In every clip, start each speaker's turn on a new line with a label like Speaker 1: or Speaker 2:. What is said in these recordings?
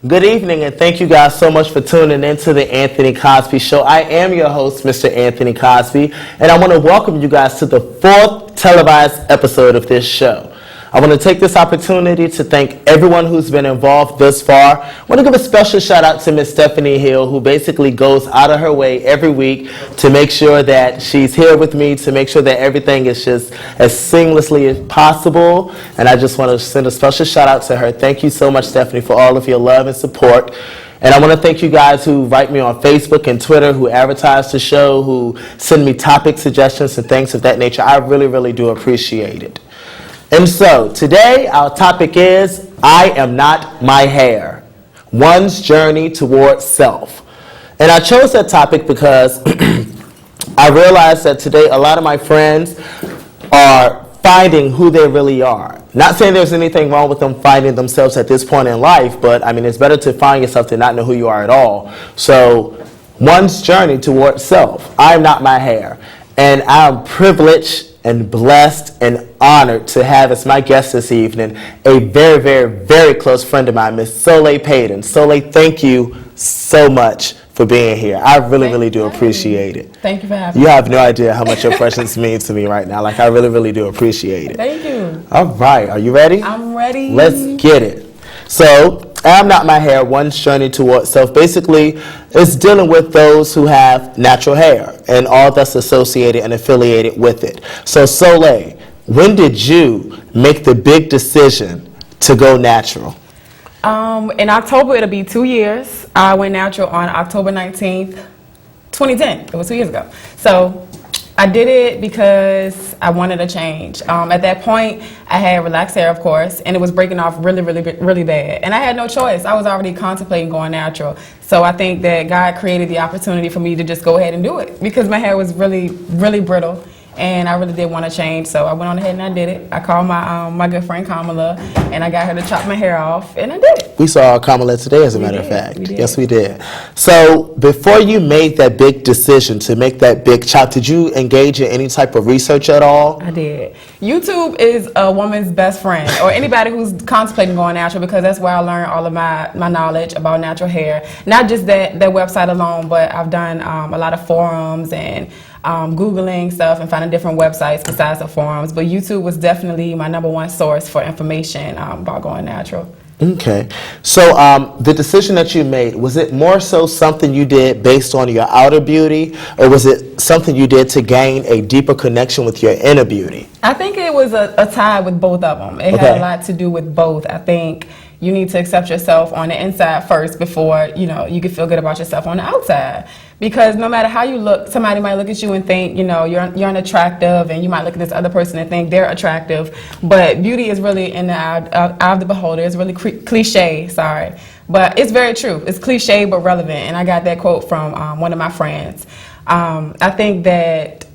Speaker 1: Good evening, and thank you guys so much for tuning in to the Anthony Cosby Show. I am your host, Mr. Anthony Cosby, and I want to welcome you guys to the 4th televised episode of this show. I want to take this opportunity to thank everyone who's been involved thus far. I want to give a special shout out to Miss Stephanie Hill, who basically goes out of her way every week to make sure that she's here with me, to make sure that everything is just as seamlessly as possible. And I just want to send a special shout out to her. Thank you so much, Stephanie, for all of your love and support. And I want to thank you guys who write me on Facebook and Twitter, who advertise the show, who send me topic suggestions and things of that nature. I really, really do appreciate it. And so, today our topic is, I am not my hair, one's journey toward self. And I chose that topic because I realized that today a lot of my friends are finding who they really are. Not saying there's anything wrong with them finding themselves at this point in life, but I mean, it's better to find yourself than not know who you are at all. So, one's journey toward self. I am not my hair. And I'm privileged and blessed and honored to have as my guest this evening a very, very, very close friend of mine, Miss Soliel Paden. Soliel, thank you so much for being here. I really, really do appreciate it.
Speaker 2: Thank you for having me.
Speaker 1: You have no idea how much your presence means to me right now. Like, I really, really do appreciate it.
Speaker 2: Thank you.
Speaker 1: All right. Are you ready?
Speaker 2: I'm ready.
Speaker 1: Let's get it. So, I'm not my hair, one's journey towards self. Basically, it's dealing with those who have natural hair and all that's associated and affiliated with it. So, Soliel, when did you make the big decision to go natural?
Speaker 2: In October, it'll be 2 years. I went natural on October 19th, 2010. It was 2 years ago. So, I did it because I wanted a change. At that point, I had relaxed hair, of course, and it was breaking off really, really, really bad. And I had no choice. I was already contemplating going natural. So I think that God created the opportunity for me to just go ahead and do it because my hair was really, really brittle. And I really did want to change, so I went on ahead and I did it. I called my good friend Kamala, and I got her to chop my hair off, and I did it.
Speaker 1: We saw Kamala today, as a matter of fact. Yes, we did. So before you made that big decision to make that big chop, did you engage in any type of research at all?
Speaker 2: I did. YouTube is a woman's best friend, or anybody who's contemplating going natural, because that's where I learned all of my knowledge about natural hair. Not just that website alone, but I've done a lot of forums and Googling stuff and finding different websites besides the forums. But YouTube was definitely my #1 source for information about going natural.
Speaker 1: Okay. So the decision that you made, was it more so something you did based on your outer beauty, or was it something you did to gain a deeper connection with your inner beauty?
Speaker 2: I think it was a tie with both of them. It had a lot to do with both. I think you need to accept yourself on the inside first before, you can feel good about yourself on the outside. Because no matter how you look, somebody might look at you and think, you're unattractive, and you might look at this other person and think they're attractive. But beauty is really in the eye of the beholder. It's really cliche, sorry. But it's very true. It's cliche but relevant. And I got that quote from one of my friends. I think that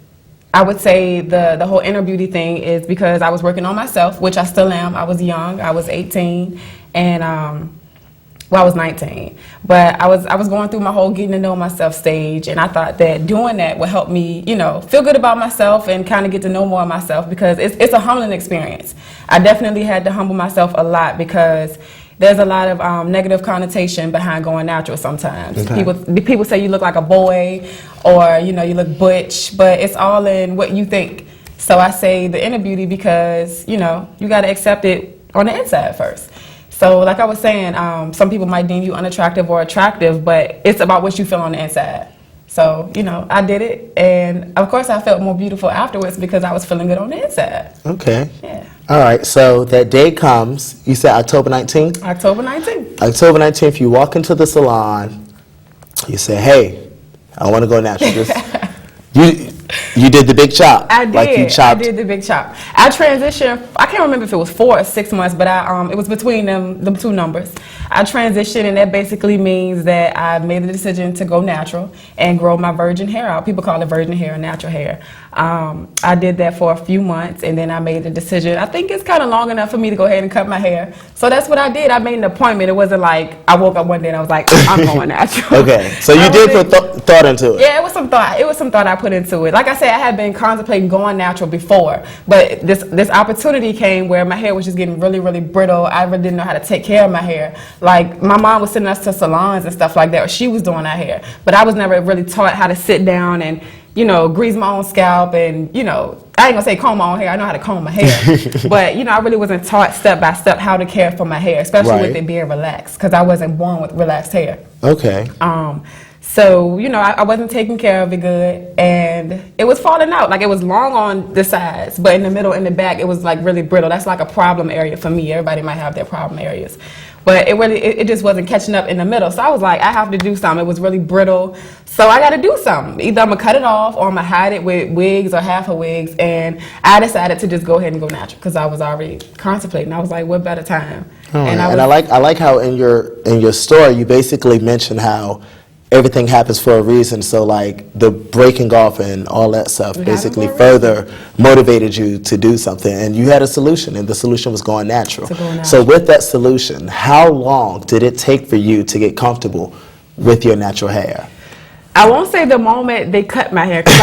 Speaker 2: I would say the whole inner beauty thing is because I was working on myself, which I still am. I was young. I was 18. And I was 19, but I was going through my whole getting to know myself stage, and I thought that doing that would help me, feel good about myself and kind of get to know more of myself, because it's a humbling experience. I definitely had to humble myself a lot because there's a lot of negative connotation behind going natural sometimes. Okay. People say you look like a boy, or you look butch, but it's all in what you think. So I say the inner beauty because you got to accept it on the inside first. So like I was saying, some people might deem you unattractive or attractive, but it's about what you feel on the inside. So, I did it, and of course I felt more beautiful afterwards because I was feeling good on the inside.
Speaker 1: Okay.
Speaker 2: Yeah.
Speaker 1: All right, so that day comes, you said October 19th?
Speaker 2: October 19th.
Speaker 1: October 19th, you walk into the salon, you say, hey, I want to go natural. You did the big chop.
Speaker 2: I did.
Speaker 1: Like you chopped.
Speaker 2: I did the big chop. I transitioned. I can't remember if it was 4 or 6 months, but it was between them two numbers. I transitioned, and that basically means that I made the decision to go natural and grow my virgin hair out. People call it virgin hair, natural hair. I did that for a few months, and then I made the decision. I think it's kind of long enough for me to go ahead and cut my hair. So that's what I did. I made an appointment. It wasn't like I woke up one day and I was like, I'm going natural.
Speaker 1: Okay, so you did put thought into it.
Speaker 2: Yeah, it was some thought. It was some thought I put into it. like I said, I had been contemplating going natural before, but this opportunity came where my hair was just getting really, really brittle. I really didn't know how to take care of my hair. Like, my mom was sending us to salons and stuff like that, or she was doing our hair, but I was never really taught how to sit down and, you know, grease my own scalp and, you know, I ain't gonna say comb my own hair. I know how to comb my hair. But, you know, I really wasn't taught step by step how to care for my hair, especially with it being relaxed, because I wasn't born with relaxed hair.
Speaker 1: Okay.
Speaker 2: So, you know, I wasn't taking care of it good, and it was falling out. Like, it was long on the sides, but in the middle and the back, it was, like, really brittle. That's, like, a problem area for me. Everybody might have their problem areas. But it just wasn't catching up in the middle. So I was like, I have to do something. It was really brittle. So I got to do something. Either I'm going to cut it off or I'm going to hide it with wigs or half of wigs. And I decided to just go ahead and go natural because I was already contemplating. I was like, what better time?
Speaker 1: And I like how in your story you basically mentioned how everything happens for a reason. So like the breaking off and all that stuff basically further motivated you to do something, and you had a solution, and the solution was going natural. So with that solution, how long did it take for you to get comfortable with your natural hair?
Speaker 2: I won't say the moment they cut my hair, because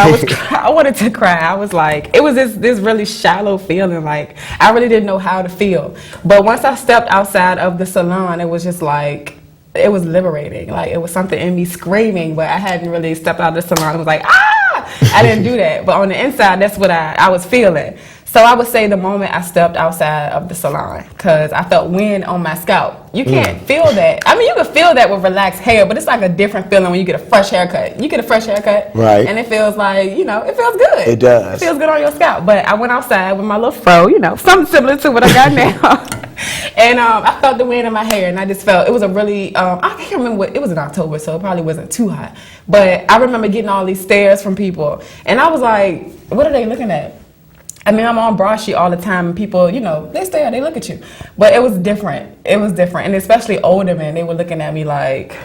Speaker 2: I wanted to cry. I was like, it was this really shallow feeling, like I really didn't know how to feel. But once I stepped outside of the salon, it was just like, it was liberating. Like, it was something in me screaming, but I hadn't really stepped out of the salon. It was like, ah! I didn't do that. But on the inside, that's what I was feeling. So I would say the moment I stepped outside of the salon, because I felt wind on my scalp. You can't feel that. I mean, you can feel that with relaxed hair, but it's like a different feeling when you get a fresh haircut. You get a fresh haircut,
Speaker 1: right?
Speaker 2: And it feels like, you know, it feels good.
Speaker 1: It does.
Speaker 2: It feels good on your scalp. But I went outside with my little fro, you know, something similar to what I got now. And I felt the wind in my hair, and I just felt, it was a really, I can't remember what, it was in October, so it probably wasn't too hot. But I remember getting all these stares from people, and I was like, what are they looking at? I mean, I'm on Broad Street all the time, and people, you know, they stare, they look at you. But it was different. It was different. And especially older men, they were looking at me like,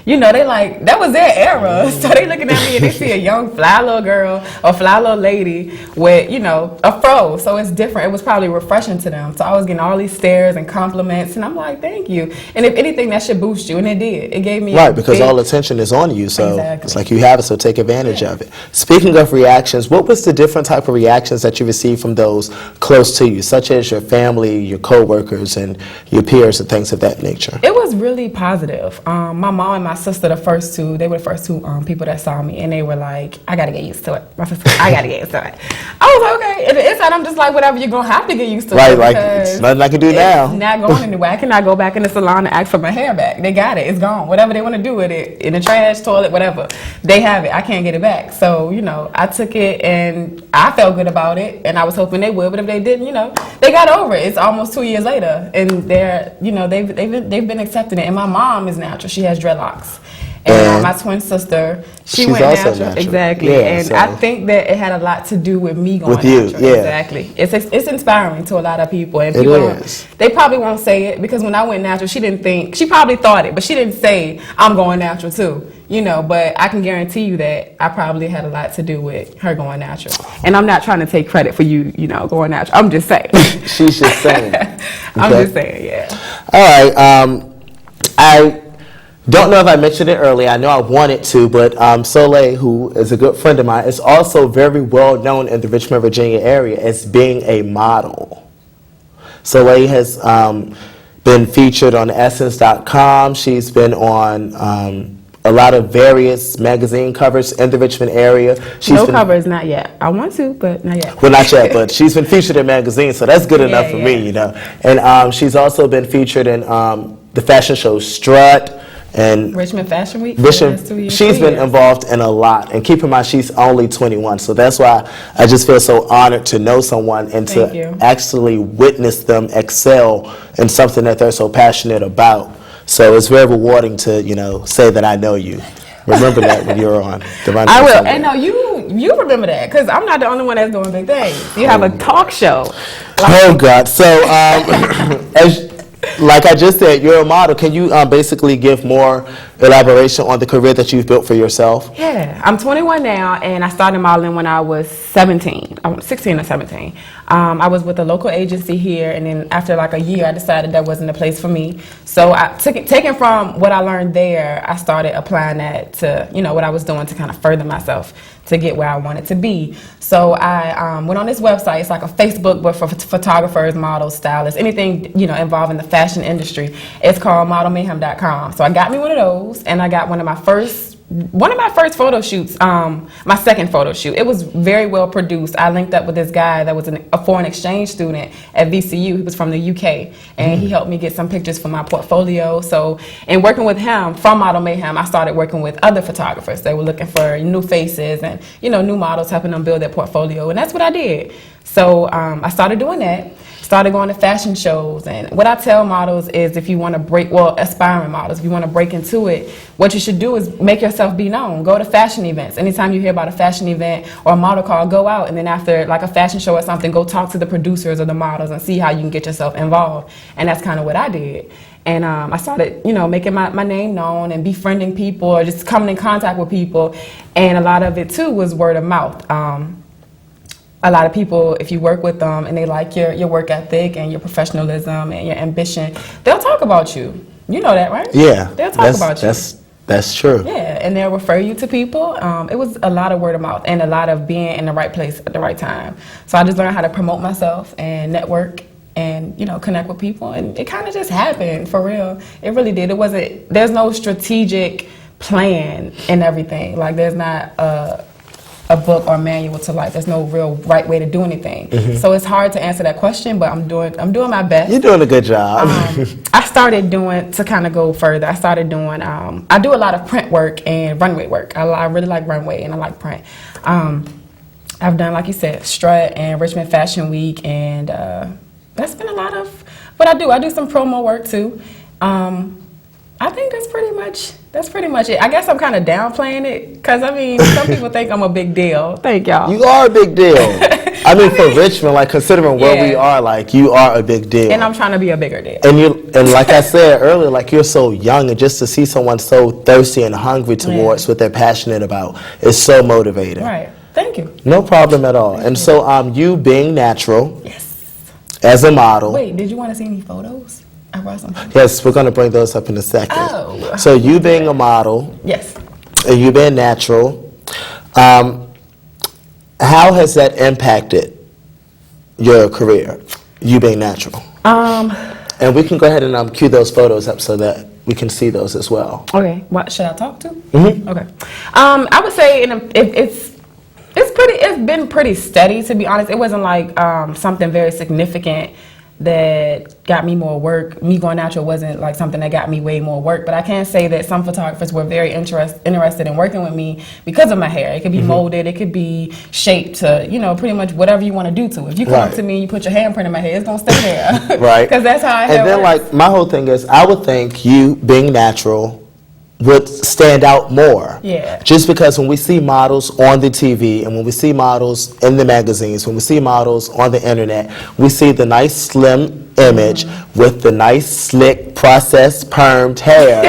Speaker 2: you know, they like, that was their era. So they looking at me and they see a young fly little girl or fly little lady with, you know, a fro. So it's different. It was probably refreshing to them. So I was getting all these stares and compliments, and I'm like, thank you. And if anything, that should boost you. And it did. It gave me
Speaker 1: because all attention is on you. So it's like you have it, so take advantage of it. Speaking of reactions, what was the different type of reactions that you received from those close to you, such as your family, your co-workers, and your peers and things of that nature?
Speaker 2: It was really positive. My mom and my sister, they were the first two people that saw me, and they were like, I gotta get used to it. My sister, I gotta get used to it. I was like, okay. And inside, I'm just like, whatever, you're gonna have to get used to it.
Speaker 1: Right, like, it's nothing I can do now.
Speaker 2: It's not going anywhere. I cannot go back in the salon and ask for my hair back. They got it. It's gone. Whatever they want to do with it, in the trash, toilet, whatever, they have it. I can't get it back. So, you know, I took it, and I felt good about it, and I was hoping they would, but if they didn't, you know, they got over it. It's almost 2 years later, and they're, you know, they've been accepting it. And my mom is natural. She has dreadlocks. And my twin sister, she went natural. Exactly. Yeah, and so I think that it had a lot to do with me going natural. Yeah. Exactly. It's inspiring to a lot of people. And people they probably won't say it, because when I went natural, she probably thought it, but she didn't say, I'm going natural too. You know, but I can guarantee you that I probably had a lot to do with her going natural. And I'm not trying to take credit for you know, going natural. I'm just saying.
Speaker 1: She's just saying.
Speaker 2: I'm just saying, yeah.
Speaker 1: All right. I don't know if I mentioned it earlier. I know I wanted to, but Soliel, who is a good friend of mine, is also very well known in the Richmond, Virginia area as being a model. Soliel has been featured on Essence.com. She's been on a lot of various magazine covers in the Richmond area.
Speaker 2: No covers, not yet. I want to, but not yet.
Speaker 1: Well, not yet, but she's been featured in magazines, so that's good enough for me, you know. And she's also been featured in the fashion show Strut, and
Speaker 2: Richmond Fashion Week.
Speaker 1: She's been involved in a lot, and keep in mind she's only 21, so that's why I just feel so honored to know someone and to actually witness them excel in something that they're so passionate about. So it's very rewarding to, you know, say that I know you. Remember that when you're on the Run.
Speaker 2: I will. And no, you remember that, because I'm not the only one that's doing big things. You have a talk show.
Speaker 1: Oh God! So like I just said, you're a model. Can you basically give more elaboration on the career that you've built for yourself?
Speaker 2: Yeah, I'm 21 now, and I started modeling when I was 17. I was 16 or 17. I was with a local agency here, and then after like a year, I decided that wasn't a place for me. So taking from what I learned there, I started applying that to, you know, what I was doing to kind of further myself to get where I wanted to be. So I went on this website. It's like a Facebook, but for photographers, models, stylists, anything, you know, involving the fashion industry. It's called modelmayhem.com. So I got me one of those, and I got one of my first photo shoots, my second photo shoot. It was very well produced. I linked up with this guy that was a foreign exchange student at VCU. He was from the UK, and he helped me get some pictures for my portfolio. So in working with him from Model Mayhem, I started working with other photographers. They were looking for new faces and, you know, new models, helping them build their portfolio, and that's what I did. So I started doing that. Started going to fashion shows, and what I tell models is if you want to aspiring models, if you want to break into it, what you should do is make yourself be known. Go to fashion events. Anytime you hear about a fashion event or a model call, go out, and then after like a fashion show or something, go talk to the producers or the models and see how you can get yourself involved. And that's kind of what I did. And I started, you know, making my name known and befriending people or just coming in contact with people. And a lot of it too was word of mouth. A lot of people, if you work with them and they like your work ethic and your professionalism and your ambition, they'll talk about you. You know that, right?
Speaker 1: Yeah.
Speaker 2: They'll talk about you.
Speaker 1: That's true.
Speaker 2: Yeah, and they'll refer you to people. It was a lot of word of mouth and a lot of being in the right place at the right time. So I just learned how to promote myself and network and, you know, connect with people. And it kind of just happened, for real. It really did. There's no strategic plan in everything. Like, there's not a book or manual to life. There's no real right way to do anything. So it's hard to answer that question, but I'm doing my best.
Speaker 1: You're doing a good job.
Speaker 2: I started doing, to kind of go further, I started doing, I do a lot of print work and runway work. I really like runway and I like print. I've done, like you said, Strut and Richmond Fashion Week, and that's been a lot of what I do. I do some promo work too. I think that's pretty much it. I guess I'm kind of downplaying it because, I mean, some people think I'm a big deal. Thank y'all.
Speaker 1: You are a big deal. I mean, for Richmond, like, considering where we are, like, you are a big deal.
Speaker 2: And I'm trying to be a bigger deal.
Speaker 1: And like I said earlier, like, you're so young, and just to see someone so thirsty and hungry towards what they're passionate about is so motivating.
Speaker 2: Right. Thank you.
Speaker 1: No problem at all. And so you being natural, as a model.
Speaker 2: Wait, did you want to see any photos? I brought some photos.
Speaker 1: Yes, we're going to bring those up in a second.
Speaker 2: Oh.
Speaker 1: So you being a model.
Speaker 2: Yes.
Speaker 1: And you being natural, how has that impacted your career, you being natural? And we can go ahead and cue those photos up so that we can see those as well.
Speaker 2: Okay. What should I talk to? Okay. I would say it's been pretty steady, to be honest. It wasn't like something very significant that got me more work. Me going natural wasn't like something that got me way more work, but I can say that some photographers were very interested in working with me because of my hair. It could be molded, it could be shaped to, you know, pretty much whatever you want to do to it. If you come up to me and you put your handprint in my hair, it's going to stay there.
Speaker 1: Right.
Speaker 2: Because that's how I hair
Speaker 1: And then,
Speaker 2: works.
Speaker 1: like, my whole thing is, I would think you being natural would stand out more.
Speaker 2: Yeah.
Speaker 1: Just because when we see models on the TV and when we see models in the magazines, when we see models on the internet, we see the nice slim image with the nice slick processed permed hair.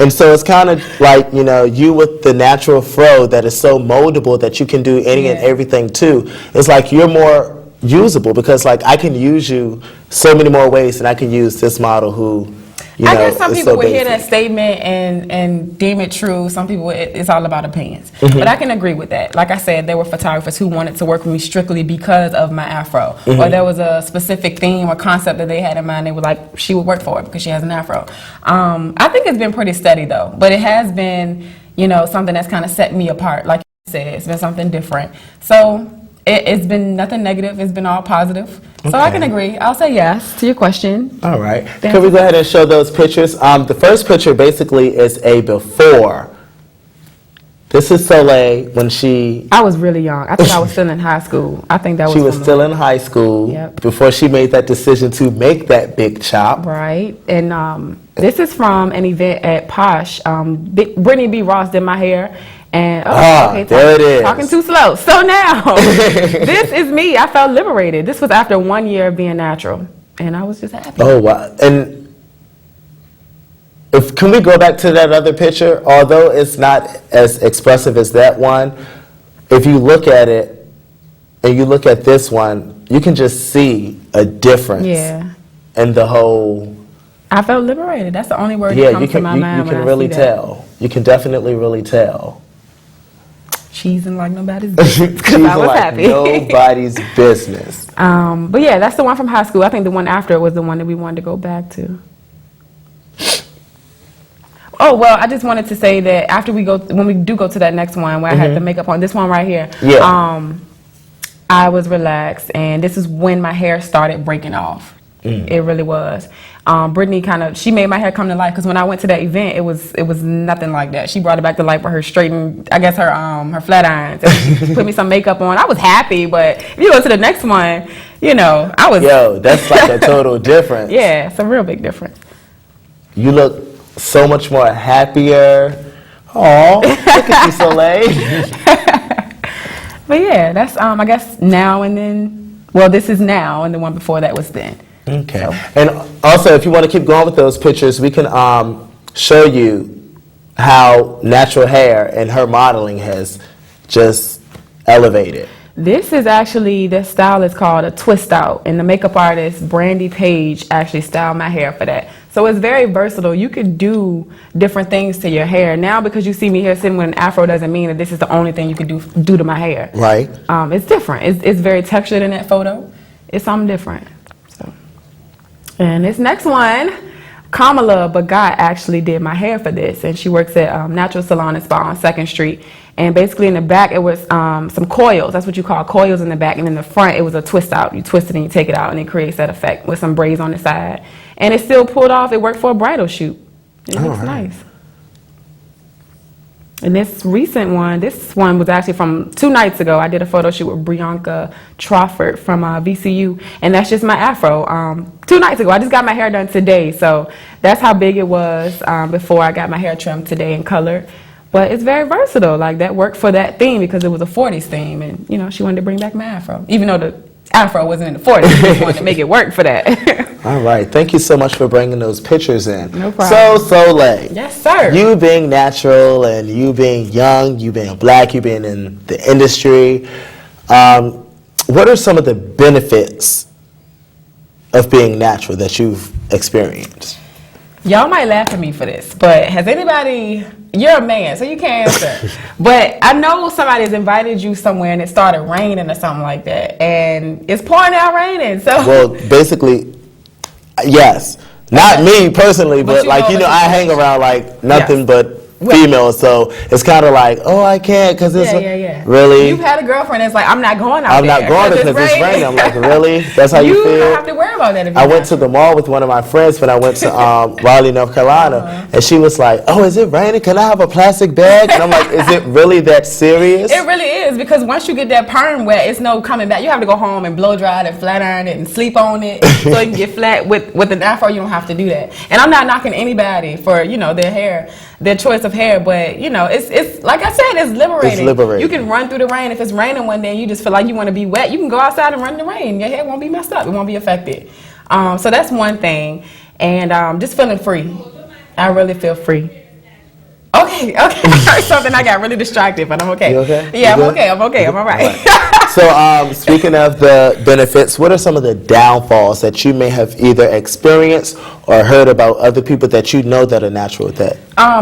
Speaker 1: And so it's kind of like, you know, you with the natural fro that is so moldable that you can do any and everything too. It's like you're more usable because, like, I can use you so many more ways than I can use this model who, you know,
Speaker 2: I guess some people
Speaker 1: so
Speaker 2: would hear
Speaker 1: basic.
Speaker 2: that statement and deem it true. Some people, it's all about opinions. But I can agree with that. Like I said, there were photographers who wanted to work with me strictly because of my afro. Or there was a specific theme or concept that they had in mind. They were like, she would work for it because she has an afro. I think it's been pretty steady, though. But it has been, you know, something that's kind of set me apart. Like you said, it's been something different. So it's been nothing negative. It's been all positive. So I can agree. I'll say yes to your question.
Speaker 1: All right. Can we go ahead and show those pictures? The first picture basically is a before. This is Soliel when
Speaker 2: I was really young. I think I was still in high school. I think that was
Speaker 1: she was still in high school before she made that decision to make that big chop.
Speaker 2: Right. And this is from an event at Posh. Brittany B. Ross did my hair. And
Speaker 1: there it is.
Speaker 2: Talking too slow. So now, this is me. I felt liberated. This was after 1 year of being natural, and I was just happy.
Speaker 1: Oh wow! And Can we go back to that other picture? Although it's not as expressive as that one, if you look at it and you look at this one, you can just see a difference in the whole.
Speaker 2: I felt liberated. That's the only word that comes to my mind.
Speaker 1: You can really tell. You can definitely really tell.
Speaker 2: Cheesing like nobody's business. Because I was
Speaker 1: like
Speaker 2: happy.
Speaker 1: Nobody's business.
Speaker 2: But yeah, that's the one from high school. I think the one after it was the one that we wanted to go back to. Oh, well, I just wanted to say that after when we do go to that next one where I had the makeup on, this one right here, I was relaxed, and this is when my hair started breaking off. It really was. Brittany she made my hair come to life, because when I went to that event, it was nothing like that. She brought it back to life with her straightened, I guess her flat irons. She put me some makeup on. I was happy, but if you go to the next one, I was.
Speaker 1: Yo, that's like a total difference.
Speaker 2: Yeah, it's a real big difference.
Speaker 1: You look so much more happier. Oh, look at you, Soliel.
Speaker 2: But yeah, that's I guess now and then. Well, this is now, and the one before that was then.
Speaker 1: Okay. So. And also, if you want to keep going with those pictures, we can show you how natural hair and her modeling has just elevated.
Speaker 2: This is actually, the style is called a twist out, and the makeup artist Brandy Page actually styled my hair for that. So it's very versatile. You could do different things to your hair. Now, because you see me here sitting with an afro doesn't mean that this is the only thing you could do to my hair. Right. It's different. It's very textured in that photo. It's something different. So, and this next one, Kamala Bagat actually did my hair for this, and she works at Natural Salon and Spa on 2nd Street. And basically in the back, it was some coils. That's what you call coils in the back. And in the front, it was a twist out. You twist it and you take it out, and it creates that effect with some braids on the side. And it still pulled off. It worked for a bridal shoot. It looks nice. And this recent one, this one was actually from 2 nights ago. I did a photo shoot with Brianka Trafford from VCU, and that's just my afro. 2 nights ago, I just got my hair done today, so that's how big it was before I got my hair trimmed today and colored. But it's very versatile. Like, that worked for that theme because it was a 40s theme, and she wanted to bring back my afro, even though the afro wasn't in the 40s. She just wanted to make it work for that.
Speaker 1: All right. Thank you so much for bringing those pictures in.
Speaker 2: No problem.
Speaker 1: So, Soliel.
Speaker 2: Yes, sir.
Speaker 1: You being natural and you being young, you being black, you being in the industry, what are some of the benefits of being natural that you've experienced?
Speaker 2: Y'all might laugh at me for this, but has anybody, you're a man, so you can't answer. But I know somebody's invited you somewhere and it started raining or something like that, and it's pouring out raining. So
Speaker 1: well, basically, yes. Not me personally, but like, I hang around like nothing but females, so it's kind of like, oh, I can't because it's really. You've
Speaker 2: had a girlfriend that's like, I'm not going out
Speaker 1: I'm not going because it's raining. I'm like, really? That's how you feel?
Speaker 2: You don't have to worry about that. If
Speaker 1: I went to the mall with one of my friends when I went to Raleigh, North Carolina, and she was like, oh, is it raining? Can I have a plastic bag? And I'm like, is it really that serious?
Speaker 2: It really is, because once you get that perm wet, it's no coming back. You have to go home and blow dry it and flat iron it and sleep on it so you can get flat. With an afro, you don't have to do that. And I'm not knocking anybody for, their hair, their choice of hair, but it's like I said, it's liberating.
Speaker 1: It's liberating.
Speaker 2: You can run through the rain. If it's raining one day and you just feel like you want to be wet, you can go outside and run in the rain. Your hair won't be messed up. It won't be affected. So that's one thing. And just feeling free. I really feel free. Okay. Something, I got really distracted, but I'm okay.
Speaker 1: You okay?
Speaker 2: Yeah, I'm okay. I'm all right.
Speaker 1: So speaking of the benefits, what are some of the downfalls that you may have either experienced or heard about other people that you know that are natural with that?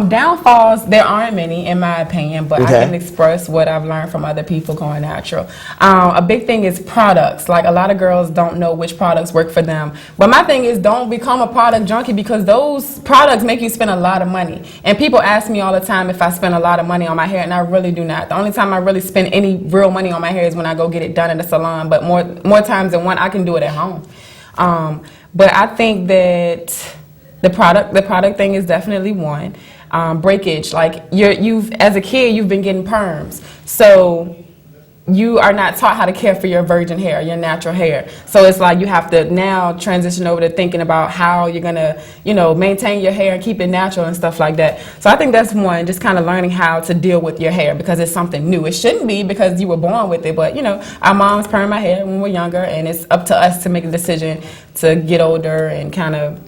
Speaker 2: Downfalls, there aren't many in my opinion, but I can express what I've learned from other people going natural. A big thing is products. Like, a lot of girls don't know which products work for them. But my thing is, don't become a product junkie, because those products make you spend a lot of money. And people ask me all the time if I spend a lot of money on my hair, and I really do not. The only time I really spend any real money on my hair is when I go get it done in the salon, but more times than one, I can do it at home. But I think that the product thing is definitely one. Breakage, like you've as a kid, you've been getting perms, so you are not taught how to care for your virgin hair, your natural hair. So it's like you have to now transition over to thinking about how you're gonna, maintain your hair and keep it natural and stuff like that. So I think that's one, just kind of learning how to deal with your hair, because it's something new. It shouldn't be, because you were born with it, but our moms perm our hair when we were younger, and it's up to us to make a decision to get older and kind of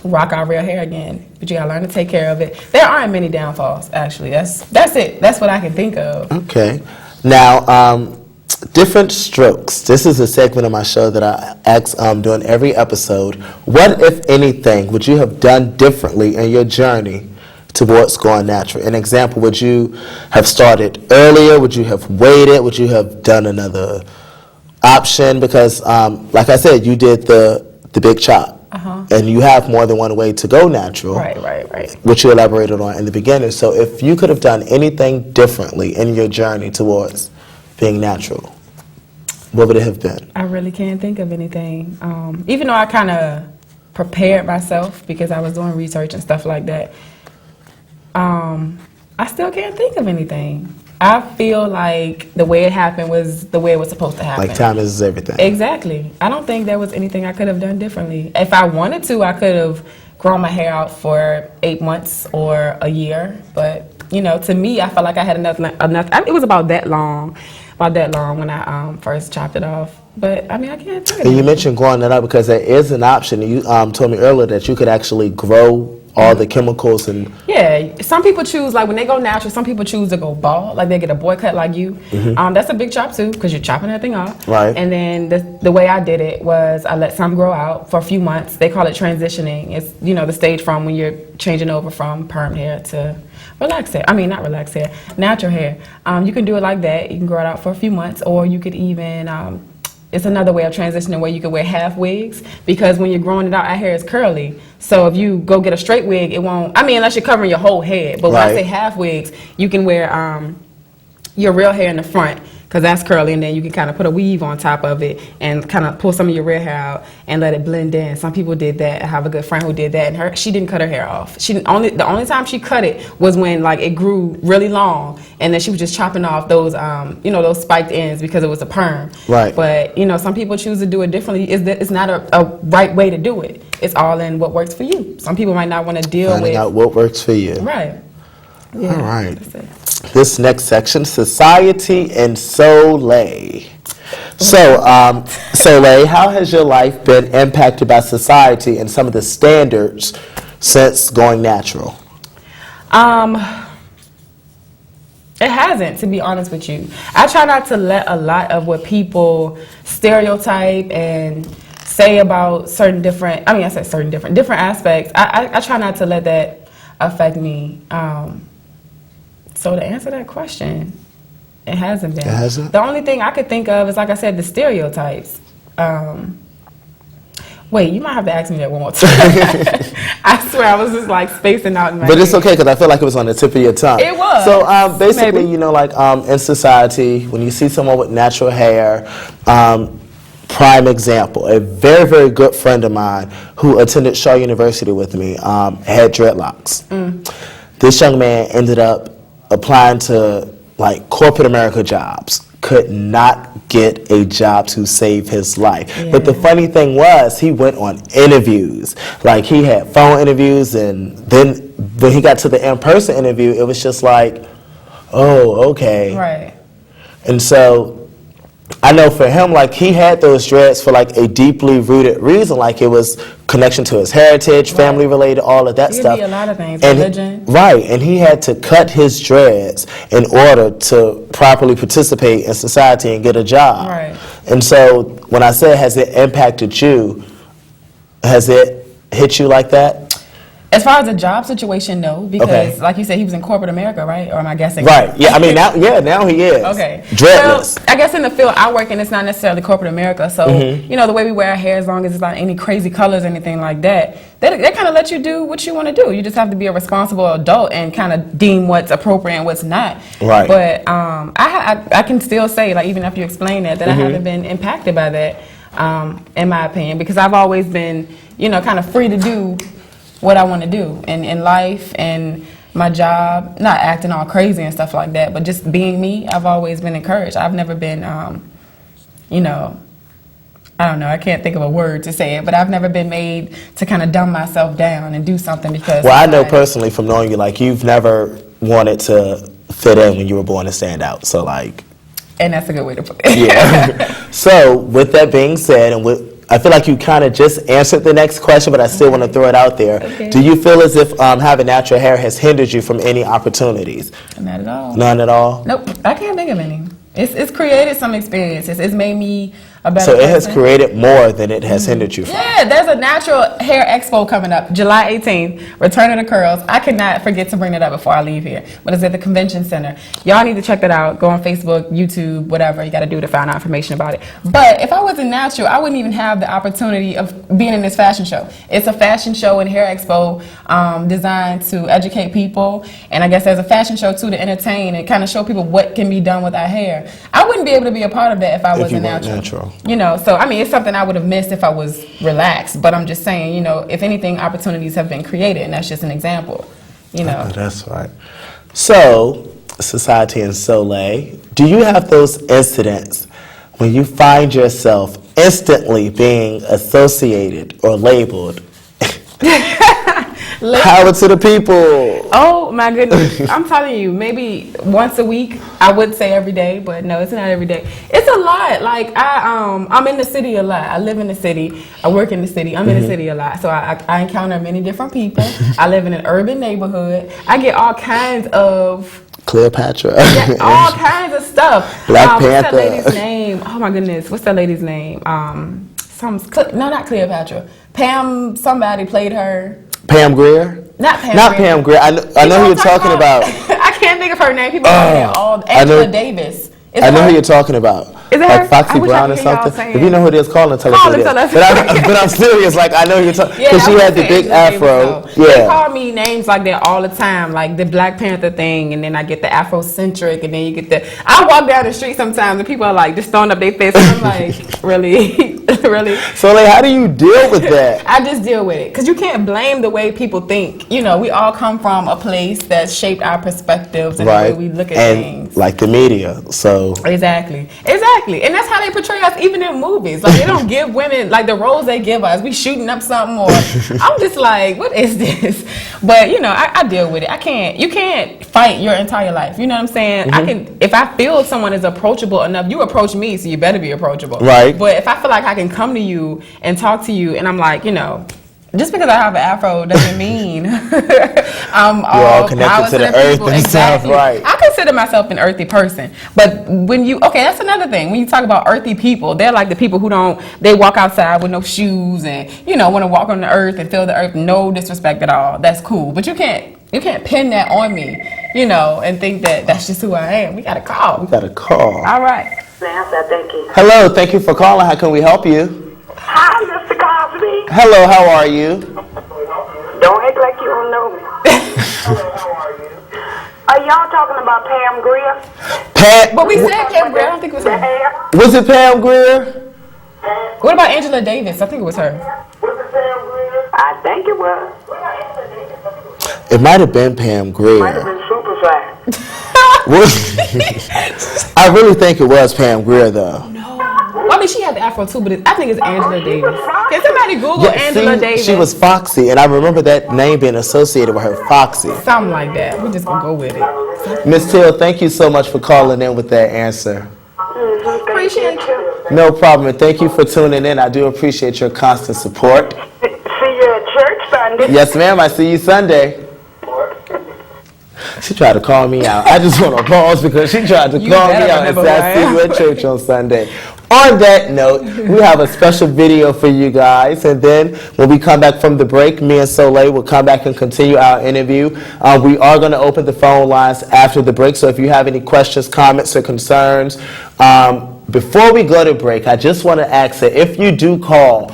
Speaker 2: rock our real hair again. But you gotta learn to take care of it. There aren't many downfalls, actually. That's it. That's what I can think of.
Speaker 1: Okay. Now, different strokes. This is a segment of my show that I ask during every episode. What, if anything, would you have done differently in your journey towards going natural? An example, would you have started earlier? Would you have waited? Would you have done another option? Because, like I said, you did the big chop. And you have more than one way to go natural.
Speaker 2: Right.
Speaker 1: Which you elaborated on in the beginning. So if you could have done anything differently in your journey towards being natural, what would it have been?
Speaker 2: I really can't think of anything. Even though I kind of prepared myself because I was doing research and stuff like that, I still can't think of anything. I feel like the way it happened was the way it was supposed to happen.
Speaker 1: Like time is everything.
Speaker 2: Exactly. I don't think there was anything I could have done differently. If I wanted to, I could have grown my hair out for 8 months or a year. But, you know, to me, I felt like I had enough. It was about that long when I first chopped it off. But, I mean, I can't think of it.
Speaker 1: And you mentioned growing it out because there is an option. You told me earlier that you could actually grow all the chemicals and...
Speaker 2: Yeah, some people choose, like when they go natural, some people choose to go bald, like they get a boy cut like you. That's a big chop too, because you're chopping everything off.
Speaker 1: Right.
Speaker 2: And then the way I did it was I let some grow out for a few months. They call it transitioning. It's, you know, the stage from when you're changing over from perm hair to relaxed hair. I mean, not relaxed hair, natural hair. You can do it like that. You can grow it out for a few months, or you could even... it's another way of transitioning where you can wear half wigs, because when you're growing it out, our hair is curly. So if you go get a straight wig, it won't, I mean, unless you're covering your whole head. But when I say half wigs, you can wear your real hair in the front, because that's curly, and then you can kind of put a weave on top of it and kind of pull some of your real hair out and let it blend in. Some people did that. I have a good friend who did that, and she didn't cut her hair off. The only time she cut it was when like it grew really long, and then she was just chopping off those those spiked ends because it was a perm.
Speaker 1: Right.
Speaker 2: But you know, some people choose to do it differently. It's not a right way to do it. It's all in what works for you. Some people might not want to deal
Speaker 1: finding
Speaker 2: with
Speaker 1: out what works for you.
Speaker 2: Right. Yeah,
Speaker 1: all right.
Speaker 2: that's it.
Speaker 1: This next section, society and Soliel. So, Soliel, how has your life been impacted by society and some of the standards since going natural?
Speaker 2: It hasn't, to be honest with you. I try not to let a lot of what people stereotype and say about different aspects. I try not to let that affect me. So to answer that question, it hasn't been.
Speaker 1: It hasn't?
Speaker 2: The only thing I could think of is, like I said, the stereotypes. Wait, you might have to ask me that one more time. I swear, I was just like spacing out in my
Speaker 1: But it's
Speaker 2: head.
Speaker 1: okay, because I feel like it was on the tip of your tongue.
Speaker 2: It was.
Speaker 1: So basically,
Speaker 2: Maybe.
Speaker 1: you know, like in society, when you see someone with natural hair, prime example, a very, very good friend of mine who attended Shaw University with me had dreadlocks. This young man ended up applying to like corporate America jobs, could not get a job to save his life.
Speaker 2: Yeah.
Speaker 1: But the funny thing was, he went on interviews. Like, he had phone interviews, and then when he got to the in-person interview, it was just like, oh, okay.
Speaker 2: Right.
Speaker 1: And so I know for him, like, he had those dreads for like a deeply rooted reason, like it was connection to his heritage, family related, all of that
Speaker 2: It could
Speaker 1: stuff.
Speaker 2: be a lot of things,
Speaker 1: And
Speaker 2: religion.
Speaker 1: Right, and he had to cut his dreads in order to properly participate in society and get a job.
Speaker 2: Right.
Speaker 1: And so when I said, has it impacted you, has it hit you like that?
Speaker 2: As far as the job situation, no, because
Speaker 1: Okay.
Speaker 2: like you said, he was in corporate America, right? Or am I guessing?
Speaker 1: Right, yeah, I mean, now he is.
Speaker 2: Okay.
Speaker 1: Dreadless.
Speaker 2: Well, I guess in the field I work in, it's not necessarily corporate America. So, you know, the way we wear our hair, as long as it's not any crazy colors or anything like that, they kind of let you do what you want to do. You just have to be a responsible adult and kind of deem what's appropriate and what's not.
Speaker 1: Right.
Speaker 2: But I can still say, like, even after you explain that, I haven't been impacted by that, in my opinion, because I've always been, you know, kind of free to do what I want to do in life and my job, not acting all crazy and stuff like that, but just being me. I've always been encouraged. I've never been, you know, I don't know, I can't think of a word to say it, but I've never been made to kind of dumb myself down and do something because...
Speaker 1: Well, I know personally from knowing you, like, you've never wanted to fit in when you were born to stand out, so like...
Speaker 2: And that's a good way to put it.
Speaker 1: Yeah. So, with that being said, and with I feel like you kind of just answered the next question, but I still want to throw it out there.
Speaker 2: Okay.
Speaker 1: Do you feel as if having natural hair has hindered you from any opportunities?
Speaker 2: Not at all.
Speaker 1: None at all?
Speaker 2: Nope. I can't think of any. It's created some experiences. It's made me a better
Speaker 1: So it
Speaker 2: person.
Speaker 1: has created more than it has hindered you from.
Speaker 2: Yeah, there's a natural hair expo coming up, July 18th, Return of the Curls. I cannot forget to bring it up before I leave here, but it's at the convention center. Y'all need to check that out. Go on Facebook, YouTube, whatever you got to do to find out information about it. But if I wasn't natural, I wouldn't even have the opportunity of being in this fashion show. It's a fashion show and hair expo designed to educate people, and I guess there's a fashion show too to entertain and kind of show people what can be done with our hair. I wouldn't be able to be a part of that if I wasn't natural. You know, so I mean, it's something I would have missed if I was relaxed. But I'm just saying, you know, if anything, opportunities have been created, and that's just an example. You know.
Speaker 1: Oh, that's right. So, Society and Soleil, do you have those incidents when you find yourself instantly being associated or labeled? Power to the people.
Speaker 2: Oh my goodness. I'm telling you, maybe once a week. I would say every day, but no, it's not every day. It's a lot. Like I'm in the city a lot. I live in the city. I work in the city. I'm in the city a lot. So I encounter many different people. I live in an urban neighborhood. I get all kinds of
Speaker 1: Cleopatra.
Speaker 2: Yeah, all kinds of stuff.
Speaker 1: Black Panther.
Speaker 2: What's that lady's name? Oh my goodness. What's that lady's name? No, not Cleopatra. Pam, somebody played her.
Speaker 1: Pam Grier?
Speaker 2: Not Pam
Speaker 1: Not
Speaker 2: Grier.
Speaker 1: Pam Grier. I know who you're talking about.
Speaker 2: I can't think of her name. People call her all Angela Davis.
Speaker 1: I know who you're talking about.
Speaker 2: Is it
Speaker 1: like
Speaker 2: her?
Speaker 1: Foxy
Speaker 2: I wish I
Speaker 1: Brown or
Speaker 2: could hear y'all
Speaker 1: something.
Speaker 2: saying
Speaker 1: If you know who it is, call and tell us
Speaker 2: Call
Speaker 1: who it
Speaker 2: and
Speaker 1: is.
Speaker 2: tell us.
Speaker 1: But I'm serious. Like, I know who you're talking
Speaker 2: Yeah,
Speaker 1: because she
Speaker 2: I
Speaker 1: had
Speaker 2: would
Speaker 1: the
Speaker 2: say
Speaker 1: big
Speaker 2: Angela
Speaker 1: afro.
Speaker 2: Davis, though. They
Speaker 1: Yeah.
Speaker 2: call me names like that all the time, like the Black Panther thing, and then I get the Afrocentric, and then you get the. I walk down the street sometimes, and people are like just throwing up their fists. And I'm like, really, really.
Speaker 1: So, like, how do you deal with that?
Speaker 2: I just deal with it because you can't blame the way people think. You know, we all come from a place that shaped our perspectives and
Speaker 1: Right.
Speaker 2: the way we look at
Speaker 1: And
Speaker 2: things.
Speaker 1: like the media. So
Speaker 2: Exactly, and that's how they portray us, even in movies. Like they don't give women like the roles they give us. We shooting up something, or I'm just like, what is this? But you know, I deal with it. You can't fight your entire life. You know what I'm saying? I can, if I feel someone is approachable enough. You approach me, so you better be approachable.
Speaker 1: Right.
Speaker 2: But if I feel like I can come to you and talk to you, and I'm like, you know. Just because I have an afro doesn't mean I'm
Speaker 1: all connected to the earth and stuff, right?
Speaker 2: I consider myself an earthy person, but that's another thing. When you talk about earthy people, they're like the people who they walk outside with no shoes and want to walk on the earth and feel the earth. No disrespect at all. That's cool, but you can't pin that on me, and think that that's just who I am. We got to call. All right.
Speaker 3: Thank you.
Speaker 1: Hello, thank you for calling. How can we help you?
Speaker 3: Hi, Mr. Cosby.
Speaker 1: Hello, how are you?
Speaker 3: Don't act like you don't know me. Are y'all talking about Pam Grier?
Speaker 2: But we said Pam Grier. I don't think it was
Speaker 3: The
Speaker 2: her.
Speaker 3: hair?
Speaker 1: Was it Pam Grier?
Speaker 2: What about Angela Davis? I think it was her.
Speaker 3: I think it was.
Speaker 1: It might have been Pam Grier.
Speaker 3: Might have been super fly.
Speaker 1: I really think it was Pam Grier, though.
Speaker 2: Well, I mean, she had the afro too, but I think it's Angela Davis. Can somebody Google Angela Davis?
Speaker 1: She was Foxy, and I remember that name being associated with her, Foxy.
Speaker 2: Something like that. We're just going to go with it.
Speaker 1: Miss Till, thank you so much for calling in with that answer.
Speaker 2: Appreciate you.
Speaker 1: No problem, and thank you for tuning in. I do appreciate your constant support.
Speaker 3: See you at church Sunday.
Speaker 1: Yes, ma'am. I see you Sunday. She tried to call me out. I just want to pause because she tried to call me out and say, I see you at church on Sunday. On that note, we have a special video for you guys. And then when we come back from the break, me and Soleil will come back and continue our interview. We are going to open the phone lines after the break. So if you have any questions, comments, or concerns, before we go to break, I just want to ask that if you do call,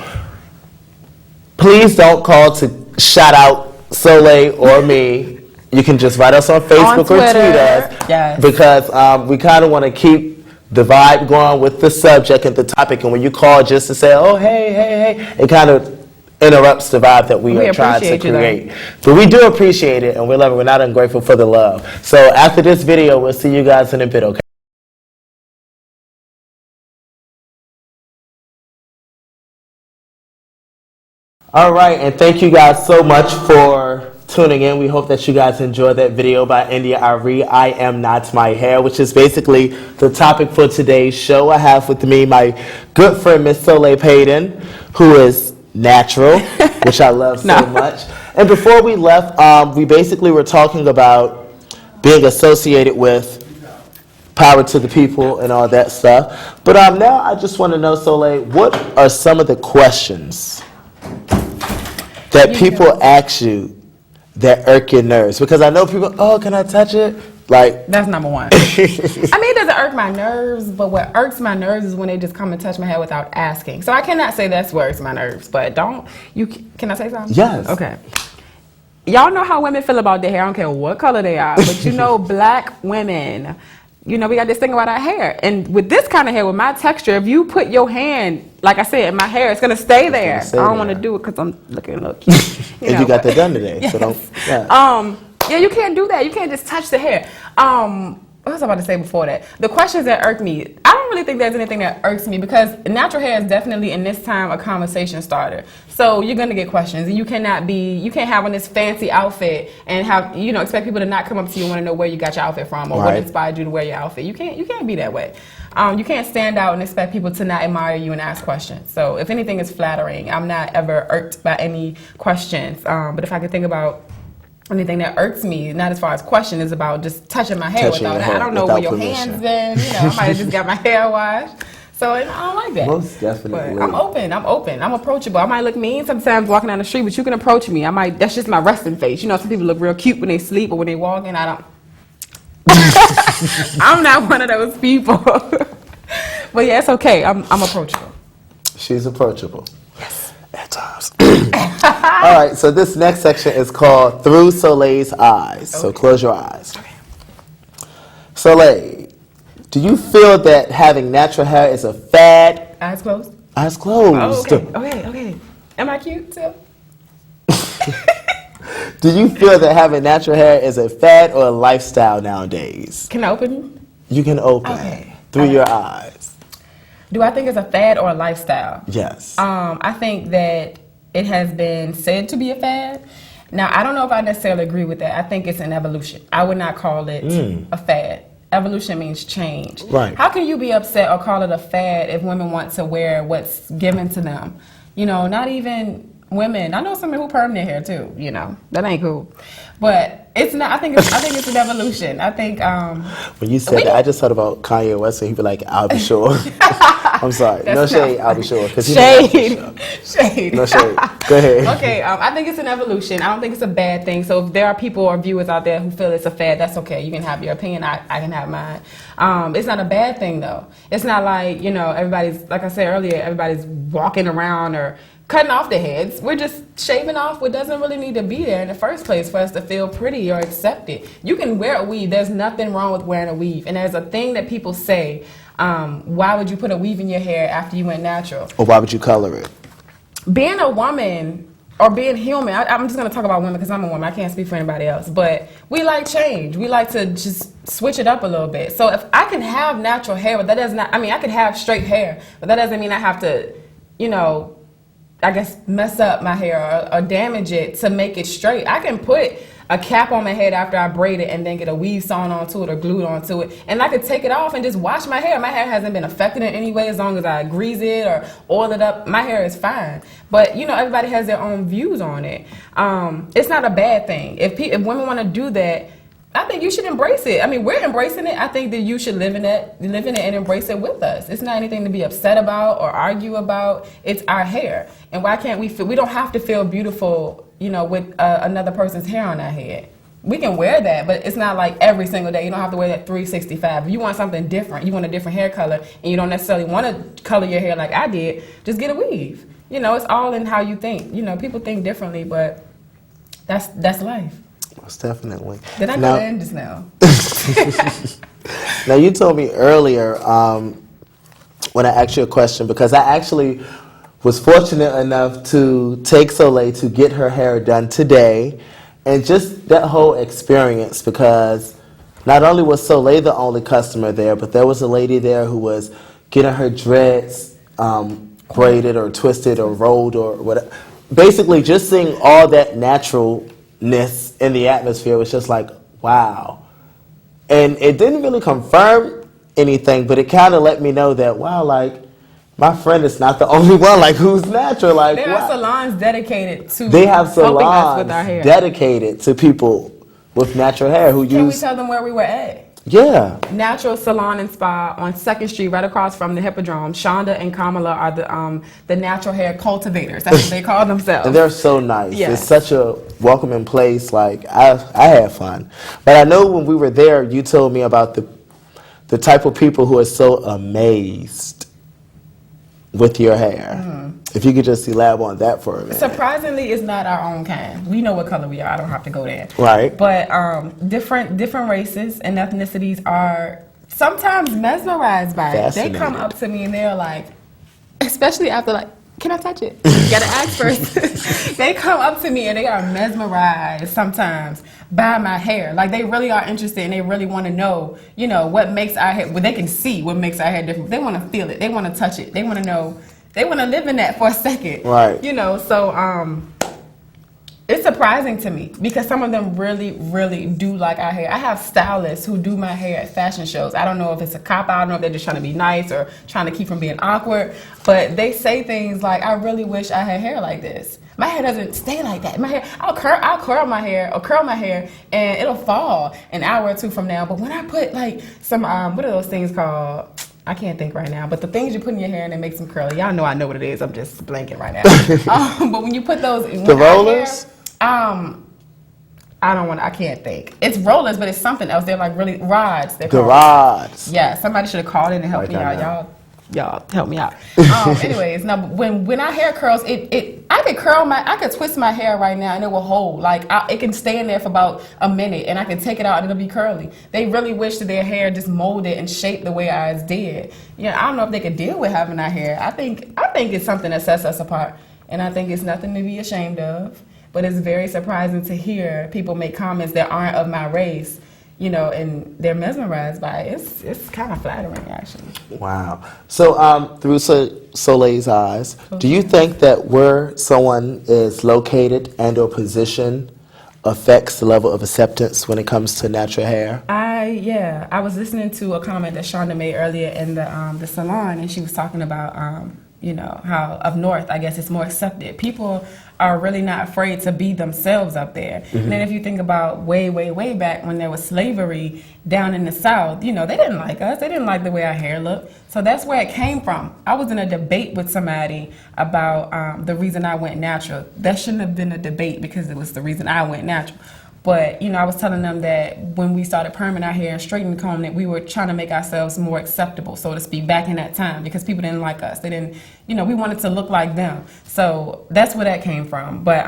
Speaker 1: please don't call to shout out Soleil or me. You can just write us on Facebook or tweet us.
Speaker 2: Yes.
Speaker 1: Because we kind of want to keep the vibe going with the subject and the topic. And when you call just to say, oh, hey, it kind of interrupts the vibe that we are trying to create. But we do appreciate it, and we love it. We're not ungrateful for the love. So after this video, we'll see you guys in a bit, okay? All right, and thank you guys so much for tuning in. We hope that you guys enjoyed that video by India Ari, I Am Not My Hair, which is basically the topic for today's show. I have with me my good friend, Miss Soliel Paden who is natural, which I love so much. And before we left, we basically were talking about being associated with power to the people and all that stuff. But now I just want to know, Soliel, what are some of the questions that people ask you that irk your nerves? Because I know people, oh, can I touch it? Like,
Speaker 2: that's number one. I mean, it doesn't irk my nerves, but what irks my nerves is when they just come and touch my hair without asking. So I cannot say that's what irks my nerves, but can I say something?
Speaker 1: Yes.
Speaker 2: Okay. Y'all know how women feel about their hair. I don't care what color they are, but black women, we got this thing about our hair. And with this kind of hair, with my texture, if you put your hand, like I said, in my hair, it's going to stay there. I don't want to do it because I'm looking a little cute.
Speaker 1: And you got that done today. Yes. So don't,
Speaker 2: yeah, you can't do that. You can't just touch the hair. What was I about to say before that? The questions that irk me, I don't really think there's anything that irks me because natural hair is definitely in this time a conversation starter. So you're gonna get questions, and you can't have on this fancy outfit and have expect people to not come up to you and want to know where you got your outfit from or what inspired you to wear your outfit. You can't be that way. You can't stand out and expect people to not admire you and ask questions. So if anything is flattering, I'm not ever irked by any questions. But if I could think about anything that irks me, not as far as question, is about just touching my hair without I don't know where your hands been. I might have just got my hair washed. So I don't like that.
Speaker 1: Most definitely.
Speaker 2: But I'm open. I'm approachable. I might look mean sometimes walking down the street, but you can approach me. That's just my resting face. Some people look real cute when they sleep, or when they walk in, I don't. I'm not one of those people. But yeah, it's okay. I'm approachable.
Speaker 1: She's approachable. Yes. At times. All right, so this next section is called Through Soliel's Eyes. Okay. So close your eyes. Okay. Soliel, do you feel that having natural hair is a fad?
Speaker 2: Eyes closed.
Speaker 1: Eyes closed.
Speaker 2: Oh, okay. Am I cute too?
Speaker 1: Do you feel that having natural hair is a fad or a lifestyle nowadays?
Speaker 2: Can I open?
Speaker 1: You can open through your eyes.
Speaker 2: Do I think it's a fad or a lifestyle?
Speaker 1: Yes.
Speaker 2: I think that it has been said to be a fad. Now, I don't know if I necessarily agree with that. I think it's an evolution. I would not call it a fad. Evolution means change.
Speaker 1: Right.
Speaker 2: How can you be upset or call it a fad if women want to wear what's given to them? Not even women. I know some who perm their hair too. That ain't cool. But it's not. I think it's an evolution. I think.
Speaker 1: When you said that, I just thought about Kanye West, and he'd be like, "I'll be sure." I'm sorry. No shade. I'll be sure.
Speaker 2: Shade.
Speaker 1: No shade. Go ahead.
Speaker 2: Okay. I think it's an evolution. I don't think it's a bad thing. So if there are people or viewers out there who feel it's a fad, that's okay. You can have your opinion. I can have mine. It's not a bad thing though. It's not like everybody's, like I said earlier, everybody's walking around or cutting off their heads. We're just shaving off what doesn't really need to be there in the first place for us to feel pretty or accepted. You can wear a weave. There's nothing wrong with wearing a weave. And there's a thing that people say, why would you put a weave in your hair after you went natural?
Speaker 1: Or why would you color it?
Speaker 2: Being a woman or being human, I'm just going to talk about women because I'm a woman. I can't speak for anybody else. But we like change. We like to just switch it up a little bit. So if I can have natural hair, but that does not, I could have straight hair, but that doesn't mean I have to, I guess, mess up my hair or damage it to make it straight. I can put a cap on my head after I braid it and then get a weave sewn onto it or glued onto it. And I could take it off and just wash my hair. My hair hasn't been affected in any way as long as I grease it or oil it up. My hair is fine. But, everybody has their own views on it. It's not a bad thing. If women want to do that, I think you should embrace it. We're embracing it. I think that you should live in it and embrace it with us. It's not anything to be upset about or argue about. It's our hair. And why can't we don't have to feel beautiful, with another person's hair on our head. We can wear that, but it's not like every single day. You don't have to wear that 365. If you want something different, you want a different hair color, and you don't necessarily want to color your hair like I did, just get a weave. It's all in how you think. People think differently, but that's life.
Speaker 1: Most definitely.
Speaker 2: Did I go in just now?
Speaker 1: Now, you told me earlier when I asked you a question, because I actually was fortunate enough to take Soliel to get her hair done today, and just that whole experience, because not only was Soliel the only customer there, but there was a lady there who was getting her dreads braided or twisted or rolled or whatever. Basically, just seeing all that naturalness in the atmosphere was just like, wow. And it didn't really confirm anything, but it kind of let me know that, wow, like, My friend is not the only one. Like, who's natural? Like,
Speaker 2: There
Speaker 1: what?
Speaker 2: are salons dedicated to
Speaker 1: They have
Speaker 2: helping us
Speaker 1: salons
Speaker 2: with our hair.
Speaker 1: dedicated to people with natural hair who
Speaker 2: Can we
Speaker 1: use.
Speaker 2: tell them where we were at?
Speaker 1: Yeah.
Speaker 2: Natural Salon and Spa on 2nd Street, right across from the Hippodrome. Shonda and Kamala are the natural hair cultivators. That's what they call themselves.
Speaker 1: And they're so nice.
Speaker 2: Yes.
Speaker 1: It's such a welcoming place. Like, I had fun. But I know when we were there, you told me about the type of people who are so amazed with your hair. If you could just elaborate on that for a minute.
Speaker 2: Surprisingly, it's not our own kind. We know what color we are. I don't have to go there.
Speaker 1: Right.
Speaker 2: But different races and ethnicities are sometimes mesmerized by it. They
Speaker 1: Fascinating.
Speaker 2: come up to me and they're like, especially after like, can I touch it? You gotta ask first. They come up to me and they are mesmerized sometimes by my hair. Like they really are interested and they really want to know, you know, what makes our hair. Well, they can see what makes our hair different. They want to feel it. They want to touch it. They want to know. They want to live in that for a second.
Speaker 1: Right.
Speaker 2: You know. So it's surprising to me because some of them really, really do like our hair. I have stylists who do my hair at fashion shows. I don't know if it's a cop out. I don't know if they're just trying to be nice or trying to keep from being awkward. But they say things like, I really wish I had hair like this. My hair doesn't stay like that. My hair, I'll curl my hair, and it'll fall an hour or two from now. But when I put like some, what are those things called? I can't think right now, but the things you put in your hair and it makes them curly. Y'all know I know what it is. I'm just blanking right now. But when you put those,
Speaker 1: The rollers?
Speaker 2: I can't think. It's rollers, but it's something else. They're like really rods. They're
Speaker 1: The
Speaker 2: called.
Speaker 1: rods.
Speaker 2: Yeah, somebody should have called in and helped
Speaker 1: Right
Speaker 2: me out.
Speaker 1: down
Speaker 2: Y'all help me out. Anyways, now when our hair curls, I could twist my hair right now and it will hold. Like it can stay in there for about a minute and I can take it out and it'll be curly. They really wish that their hair just molded and shaped the way ours did. Yeah, I don't know if they could deal with having our hair. I think it's something that sets us apart, and I think it's nothing to be ashamed of. But it's very surprising to hear people make comments that aren't of my race, you know, and they're mesmerized by it. It's kind of flattering, actually.
Speaker 1: Wow. So through Soleil's eyes, do you think that where someone is located and or position affects the level of acceptance when it comes to natural hair?
Speaker 2: I was listening to a comment that Shonda made earlier in the salon, and she was talking about you know, how up north, I guess it's more accepted. People are really not afraid to be themselves up there. Mm-hmm. And then if you think about way, way, way back when there was slavery down in the South, you know, they didn't like us. They didn't like the way our hair looked. So that's where it came from. I was in a debate with somebody about the reason I went natural. That shouldn't have been a debate because it was the reason I went natural. But, you know, I was telling them that when we started perming our hair and straightening combing it, we were trying to make ourselves more acceptable, so to speak, back in that time, because people didn't like us. They didn't, you know, we wanted to look like them. So that's where that came from. But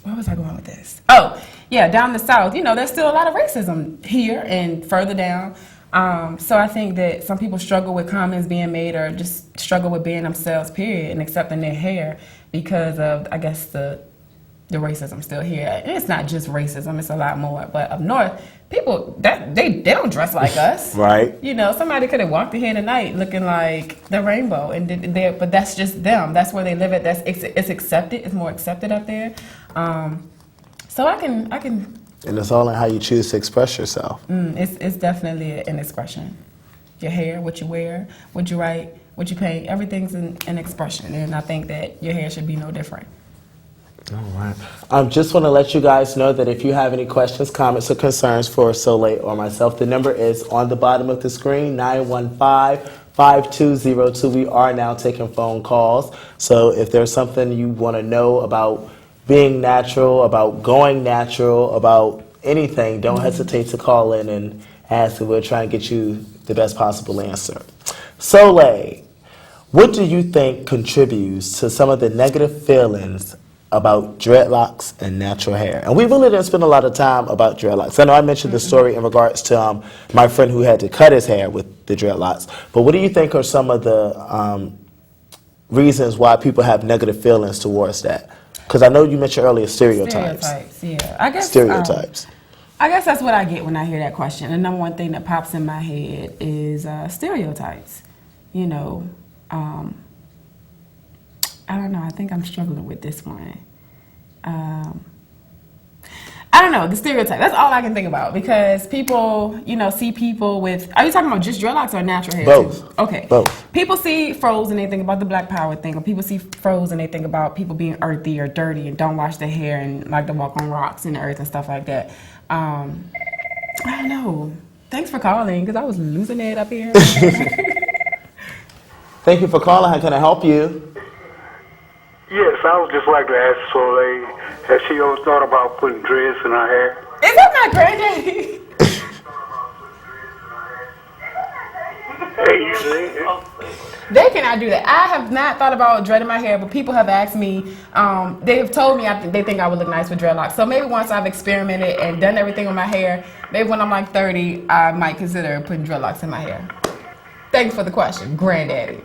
Speaker 2: where was I going with this? Oh, yeah, down the South, you know, there's still a lot of racism here and further down. So I think that some people struggle with comments being made or just struggle with being themselves, period, and accepting their hair because of, I guess, the racism still here. And it's not just racism, it's a lot more. But up north, people they don't dress like us.
Speaker 1: Right.
Speaker 2: You know, somebody could have walked in here tonight looking like the rainbow, and but that's just them. That's where they live at. It's accepted. It's more accepted up there. So I can.
Speaker 1: And it's all in how you choose to express yourself.
Speaker 2: It's definitely an expression. Your hair, what you wear, what you write, what you paint, everything's an expression. And I think that your hair should be no different.
Speaker 1: All right. Just want to let you guys know that if you have any questions, comments, or concerns for Soleil or myself, the number is on the bottom of the screen, 915-5202. We are now taking phone calls. So if there's something you want to know about being natural, about going natural, about anything, don't hesitate to call in and ask, and we'll try and get you the best possible answer. Soleil, what do you think contributes to some of the negative feelings about dreadlocks and natural hair? And we really didn't spend a lot of time about dreadlocks. I know I mentioned the story in regards to my friend who had to cut his hair with the dreadlocks. But what do you think are some of the reasons why people have negative feelings towards that? Because I know you mentioned earlier stereotypes.
Speaker 2: Yeah. I guess
Speaker 1: Stereotypes.
Speaker 2: I guess that's what I get when I hear that question. The number one thing that pops in my head is stereotypes. You know, I don't know. I think I'm struggling with this one. I don't know, the stereotype. That's all I can think about because people, see people with. Are you talking about just dreadlocks or natural hair?
Speaker 1: Both.
Speaker 2: Too? Okay.
Speaker 1: Both.
Speaker 2: People see froze and they think about the Black Power thing, or people see froze and they think about people being earthy or dirty and don't wash their hair and like to walk on rocks and the earth and stuff like that. I don't know. Thanks for calling because I was losing it up here.
Speaker 1: Thank you for calling. How can I help you?
Speaker 4: Yes, I would just like to ask Soliel, has she ever thought about putting dreads in her hair?
Speaker 2: Is that my granddaddy?
Speaker 4: Hey, you see?
Speaker 2: They cannot do that. I have not thought about dreading my hair, but people have asked me. They have told me they think I would look nice with dreadlocks. So maybe once I've experimented and done everything with my hair, maybe when I'm like 30, I might consider putting dreadlocks in my hair. Thanks for the question, granddaddy.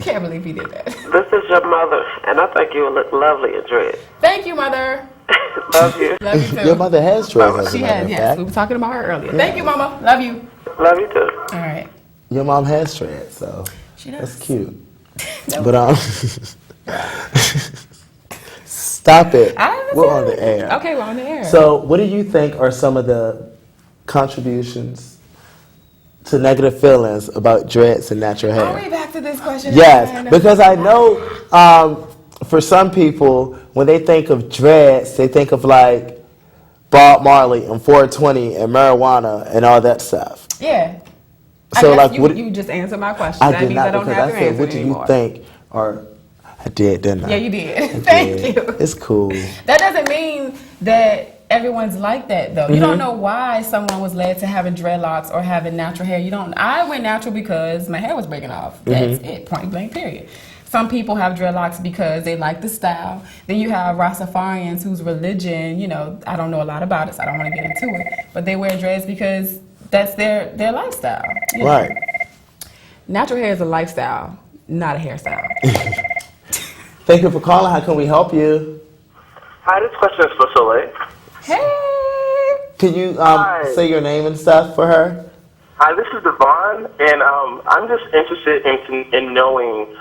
Speaker 2: Can't believe he did that.
Speaker 5: This is your mother, and I think you will look lovely in dread.
Speaker 2: Thank you, mother.
Speaker 5: Love you.
Speaker 2: Love you too.
Speaker 1: Your mother has dreads. as a
Speaker 2: She
Speaker 1: matter
Speaker 2: has,
Speaker 1: of
Speaker 2: yes.
Speaker 1: fact.
Speaker 2: We were talking about her earlier. Thank you, mama. Love you.
Speaker 5: Love you too.
Speaker 2: All right.
Speaker 1: Your mom has dreads, so
Speaker 2: She does.
Speaker 1: that's cute. But stop it.
Speaker 2: I haven't
Speaker 1: We're
Speaker 2: said
Speaker 1: on
Speaker 2: it.
Speaker 1: the air.
Speaker 2: Okay, we're on the air.
Speaker 1: So, what do you think are some of the contributions to negative feelings about dreads and natural hair?
Speaker 2: Are we back to this question?
Speaker 1: Yes,
Speaker 2: again?
Speaker 1: because I know for some people, when they think of dreads, they think of like Bob Marley and 420 and marijuana and all that stuff.
Speaker 2: Yeah.
Speaker 1: So,
Speaker 2: I guess
Speaker 1: like, what?
Speaker 2: you just answered my question.
Speaker 1: I
Speaker 2: That
Speaker 1: did
Speaker 2: means
Speaker 1: not
Speaker 2: I don't
Speaker 1: because
Speaker 2: have
Speaker 1: I
Speaker 2: to
Speaker 1: said,
Speaker 2: answer
Speaker 1: what
Speaker 2: it
Speaker 1: do you
Speaker 2: anymore.
Speaker 1: think? Or I did, didn't I?
Speaker 2: Yeah, you did.
Speaker 1: I
Speaker 2: Thank
Speaker 1: did.
Speaker 2: you.
Speaker 1: It's cool.
Speaker 2: That doesn't mean that everyone's like that, though. You don't know why someone was led to having dreadlocks or having natural hair. You don't. I went natural because my hair was breaking off. That's it. Point blank. Period. Some people have dreadlocks because they like the style. Then you have Rastafarians whose religion, I don't know a lot about it, so I don't want to get into it. But they wear dreads because that's their lifestyle. you know.
Speaker 1: Right.
Speaker 2: Natural hair is a lifestyle, not a hairstyle.
Speaker 1: Thank you for calling. How can we help you?
Speaker 5: Hi, this question is for Soleil.
Speaker 2: Hey!
Speaker 1: Can you
Speaker 5: Hi.
Speaker 1: say your name and stuff for her?
Speaker 5: Hi, this is Devon, and I'm just interested in knowing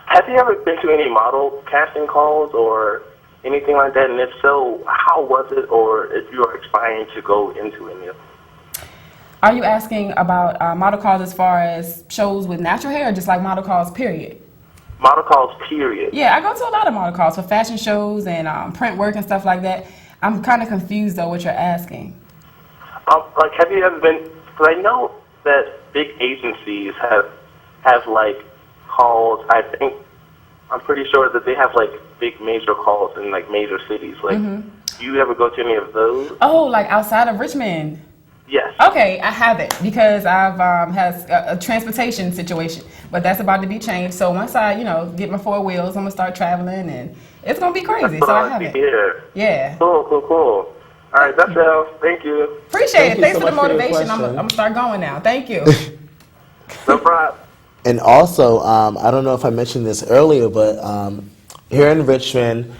Speaker 5: have you ever been to any model casting calls or anything like that? And if so, how was it, or if you are aspiring to go into any of them?
Speaker 2: Are you asking about model calls as far as shows with natural hair or just like model calls, period?
Speaker 5: Model calls, period.
Speaker 2: Yeah, I go to a lot of model calls for fashion shows and print work and stuff like that. I'm kind of confused, though, what you're asking.
Speaker 5: Like, have you ever been? Because I know that big agencies have like calls. I'm pretty sure that they have like big major calls in like major cities. Like, do you ever go to any of those?
Speaker 2: Oh, like outside of Richmond?
Speaker 5: Yes.
Speaker 2: Okay, I haven't because I've has a transportation situation, but that's about to be changed. So once I, get my 4 wheels, I'm gonna start traveling, and it's gonna be crazy. So I haven't. Yeah.
Speaker 5: Cool. All right, that's all. Thank you.
Speaker 2: Appreciate it. Thanks
Speaker 1: so
Speaker 2: for the
Speaker 1: much for your
Speaker 2: motivation. I'm
Speaker 1: question.
Speaker 2: gonna start going now. Thank you.
Speaker 5: No problem.
Speaker 1: And also, I don't know if I mentioned this earlier, but here in Richmond,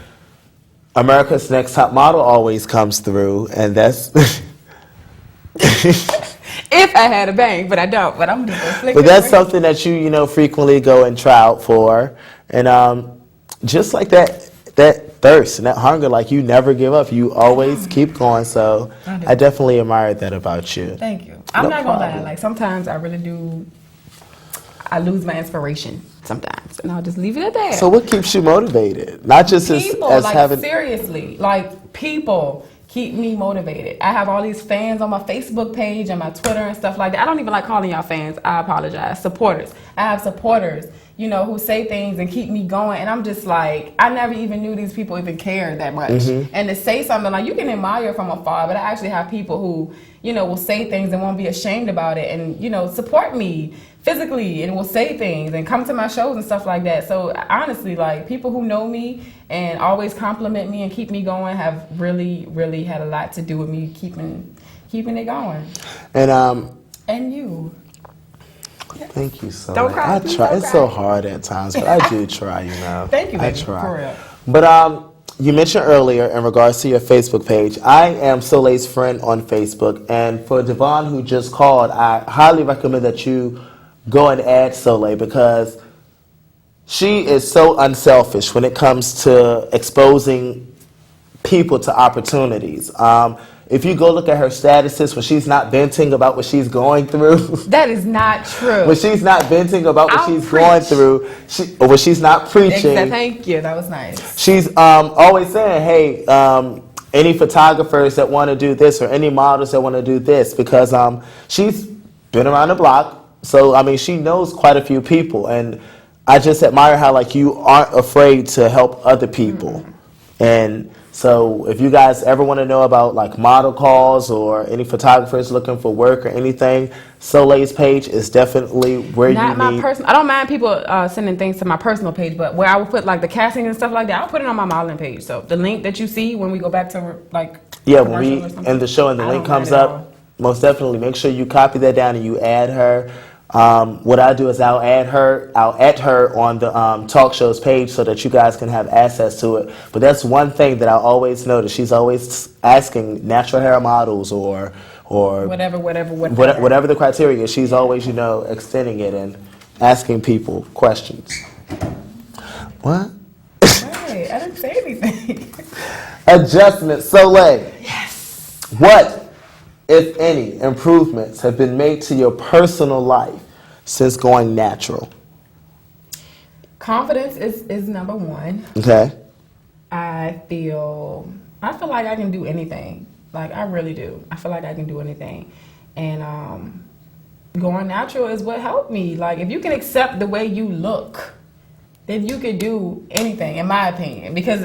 Speaker 1: America's Next Top Model always comes through, and that's.
Speaker 2: If I had a bang, but I don't. But I'm just gonna
Speaker 1: But that's something that you frequently go and try out for, and just like that thirst and that hunger, like you never give up, you always keep going. So I definitely admired that about you.
Speaker 2: Thank you. I'm
Speaker 1: No
Speaker 2: not gonna lie.
Speaker 1: problem.
Speaker 2: Like sometimes I really do. I lose my inspiration sometimes, and I'll just leave it at that.
Speaker 1: So what keeps you motivated? Not just
Speaker 2: People,
Speaker 1: as
Speaker 2: like
Speaker 1: having.
Speaker 2: seriously, like people keep me motivated. I have all these fans on my Facebook page and my Twitter and stuff like that. I don't even like calling y'all fans. I apologize. Supporters. I have supporters, who say things and keep me going. And I'm just like, I never even knew these people even cared that much. And to say something like, you can admire from afar, but I actually have people who, will say things and won't be ashamed about it and, support me physically and will say things and come to my shows and stuff like that. So honestly, like people who know me and always compliment me and keep me going have really, really had a lot to do with me keeping it going.
Speaker 1: And
Speaker 2: you.
Speaker 1: thank you so
Speaker 2: Don't
Speaker 1: much.
Speaker 2: cry,
Speaker 1: I
Speaker 2: please
Speaker 1: try.
Speaker 2: don't
Speaker 1: It's
Speaker 2: cry.
Speaker 1: so hard at times, but I do try.
Speaker 2: Thank you,
Speaker 1: I
Speaker 2: baby,
Speaker 1: try.
Speaker 2: for real.
Speaker 1: But you mentioned earlier in regards to your Facebook page, I am Soleil's friend on Facebook, and for Devon who just called, I highly recommend that you go and add Soleil because she is so unselfish when it comes to exposing people to opportunities. If you go look at her statuses when she's not venting about what she's going through.
Speaker 2: That is not true.
Speaker 1: When she's not venting about what she's going through, or when she's not preaching.
Speaker 2: Thank you. That was nice.
Speaker 1: She's always saying, hey, any photographers that want to do this or any models that want to do this, because she's been around the block. So, I mean, she knows quite a few people. And I just admire how, like, you aren't afraid to help other people. And so if you guys ever want to know about like model calls or any photographers looking for work or anything, Soliel's page is definitely where
Speaker 2: Not
Speaker 1: you
Speaker 2: my
Speaker 1: need.
Speaker 2: personal. I don't mind people sending things to my personal page, but where I would put like the casting and stuff like that, I'll put it on my modeling page. So the link that you see when we go back to like
Speaker 1: Yeah, when we end the show and the link comes up, most definitely make sure you copy that down and you add her. What I do is I'll add her on the talk show's page so that you guys can have access to it. But that's one thing that I always notice. She's always asking natural hair models or whatever the criteria is. She's always, extending it and asking people questions. What?
Speaker 2: Hey, I didn't say anything.
Speaker 1: Adjustment. Soliel. Yes. What, if any, improvements have been made to your personal life since going natural?
Speaker 2: Confidence is number one.
Speaker 1: Okay.
Speaker 2: I feel like I can do anything. Like, I really do. I feel like I can do anything. And going natural is what helped me. Like, if you can accept the way you look, then you can do anything, in my opinion. Because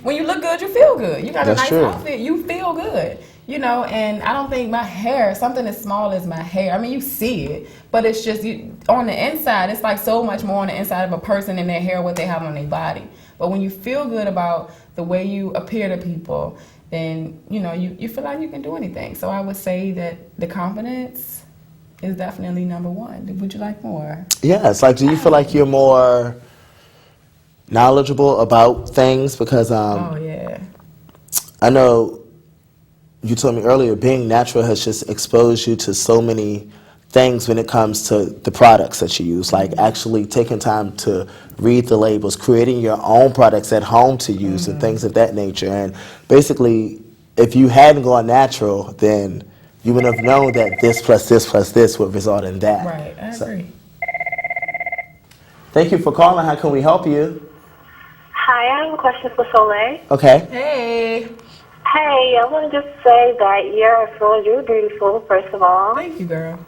Speaker 2: when you look good, you feel good. You got a nice outfit, you feel good. And I don't think my hair, something as small as my hair, I mean, you see it, but it's just on the inside, it's like so much more on the inside of a person in their hair, what they have on their body. But when you feel good about the way you appear to people, then, you feel like you can do anything. So I would say that the confidence is definitely number one. Would you like more?
Speaker 1: Yeah, it's like, do you feel like you're more knowledgeable about things? Because
Speaker 2: Oh, yeah.
Speaker 1: I know you told me earlier, being natural has just exposed you to so many things when it comes to the products that you use, like actually taking time to read the labels, creating your own products at home to use and things of that nature. And basically, if you hadn't gone natural, then you would have known that this plus this plus this would result in that.
Speaker 2: Right, I agree.
Speaker 1: Thank you for calling. How can we help you?
Speaker 6: Hi, I have a question for Soliel.
Speaker 1: Okay.
Speaker 2: Hey.
Speaker 6: Hey, I want to just say that you're beautiful, first of all.
Speaker 2: Thank you, girl.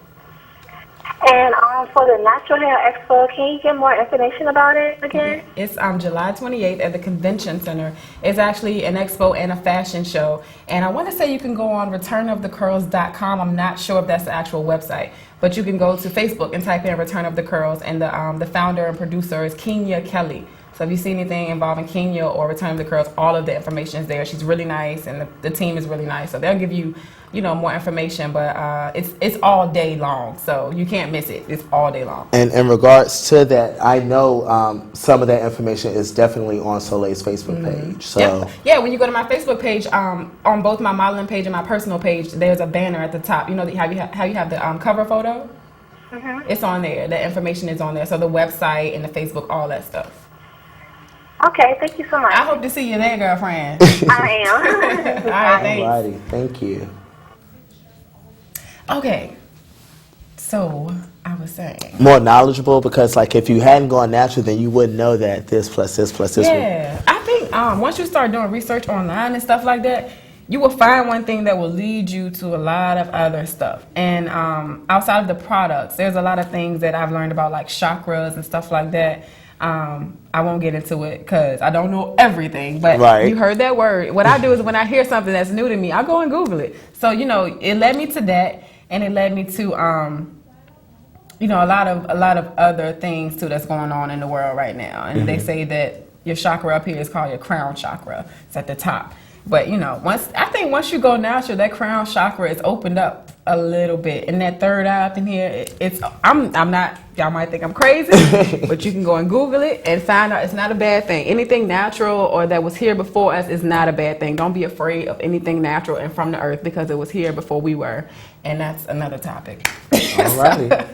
Speaker 6: And for the Natural Hair Expo, can you get more information about it again?
Speaker 2: It's July 28th at the Convention Center. It's actually an expo and a fashion show. And I want to say you can go on returnofthecurls.com. I'm not sure if that's the actual website. But you can go to Facebook and type in Return of the Curls. And the founder and producer is Kenya Kelly. So if you see anything involving Kenya or Return of the Curls, all of the information is there. She's really nice, and the team is really nice. So they'll give you, more information. But it's all day long, so you can't miss it. It's all day long.
Speaker 1: And in regards to that, I know some of that information is definitely on Soliel's Facebook page. So
Speaker 2: yeah, when you go to my Facebook page, on both my modeling page and my personal page, there's a banner at the top. How you have the cover photo? Mm-hmm. It's on there. The information is on there. So the website and the Facebook, all that stuff.
Speaker 6: Okay, thank you so much.
Speaker 2: I hope to see you there, girlfriend.
Speaker 6: I am.
Speaker 2: All right, thanks.
Speaker 1: Alrighty, thank you.
Speaker 2: Okay, so I was saying.
Speaker 1: More knowledgeable, because like if you hadn't gone natural, then you wouldn't know that this plus this plus this.
Speaker 2: Yeah, I think once you start doing research online and stuff like that, you will find one thing that will lead you to a lot of other stuff. And outside of the products, there's a lot of things that I've learned about, like chakras and stuff like that. I won't get into it because I don't know everything, but You heard that word. What I do is when I hear something that's new to me, I go and Google it. So, it led me to that, and it led me to, a lot of other things too that's going on in the world right now. And they say that your chakra up here is called your crown chakra. It's at the top. But once you go natural, that crown chakra is opened up a little bit, and that third eye up in here, I'm not. Y'all might think I'm crazy, but you can go and Google it and find out it's not a bad thing. Anything natural or that was here before us is not a bad thing. Don't be afraid of anything natural and from the earth, because it was here before we were, and that's another topic.
Speaker 1: Alrighty.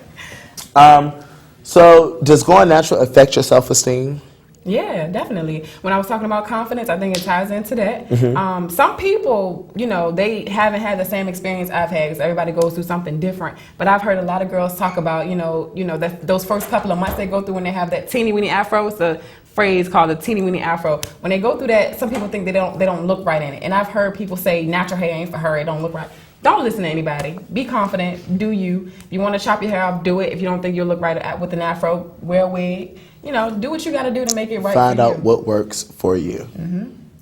Speaker 1: So does going natural affect your self-esteem?
Speaker 2: Yeah, definitely. When I was talking about confidence, I think it ties into that. Some people, they haven't had the same experience I've had because everybody goes through something different. But I've heard a lot of girls talk about, that those first couple of months they go through when they have that teeny weeny afro. It's a phrase called a teeny weeny afro. When they go through that, some people think they don't look right in it. And I've heard people say natural hair ain't for her. It don't look right. Don't listen to anybody. Be confident. Do you. If you want to chop your hair off, do it. If you don't think you'll look right with an afro, wear a wig. Do what you got to do to make it right.
Speaker 1: Find out what works for you.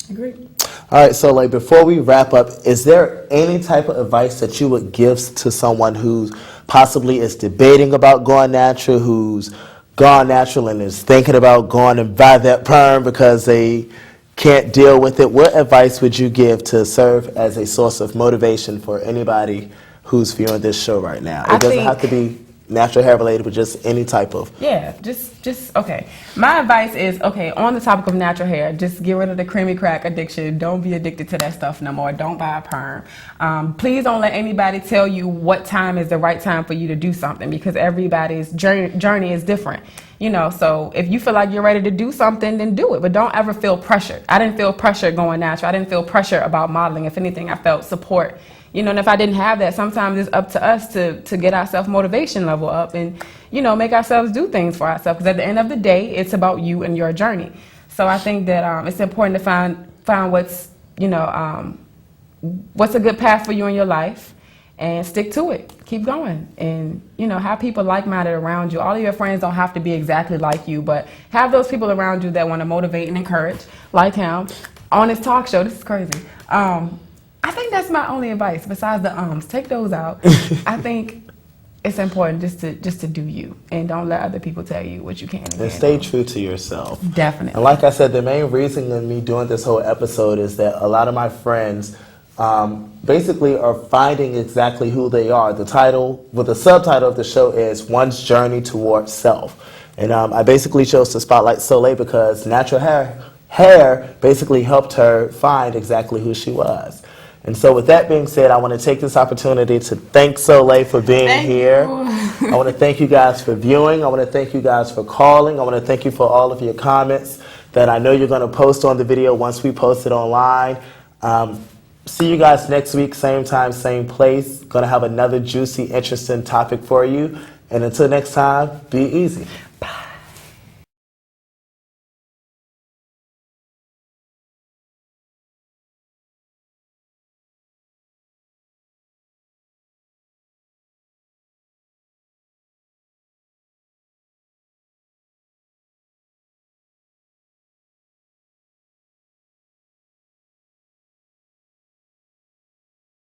Speaker 2: Agreed.
Speaker 1: All right, so before we wrap up, is there any type of advice that you would give to someone who possibly is debating about going natural, who's gone natural and is thinking about going and buy that perm because they can't deal with it? What advice would you give to serve as a source of motivation for anybody who's viewing this show right now? It doesn't have to be natural hair related, but just any type of.
Speaker 2: Yeah, just okay. My advice is, on the topic of natural hair, just get rid of the creamy crack addiction. Don't be addicted to that stuff no more. Don't buy a perm. Please don't let anybody tell you what time is the right time for you to do something, because everybody's journey is different. So if you feel like you're ready to do something, then do it. But don't ever feel pressure. I didn't feel pressure going natural. I didn't feel pressure about modeling. If anything, I felt support. And if I didn't have that, sometimes it's up to us to get our self-motivation level up and, make ourselves do things for ourselves. Because at the end of the day, it's about you and your journey. So I think that it's important to find what's, what's a good path for you in your life and stick to it. Keep going. And, have people like-minded around you. All of your friends don't have to be exactly like you, but have those people around you that want to motivate and encourage, like him, on his talk show. This is crazy. I think that's my only advice besides the ums. Take those out. I think it's important just to do you and don't let other people tell you what you can
Speaker 1: and stay true to yourself.
Speaker 2: Definitely.
Speaker 1: And like I said, the main reason in me doing this whole episode is that a lot of my friends basically are finding exactly who they are. The subtitle of the show is One's Journey Towards Self. And I basically chose to spotlight Soliel because natural hair basically helped her find exactly who she was. And so with that being said, I want to take this opportunity to thank Soliel for being here. I want to thank you guys for viewing. I want to thank you guys for calling. I want to thank you for all of your comments that I know you're going to post on the video once we post it online. See you guys next week, same time, same place. Going to have another juicy, interesting topic for you. And until next time, be easy.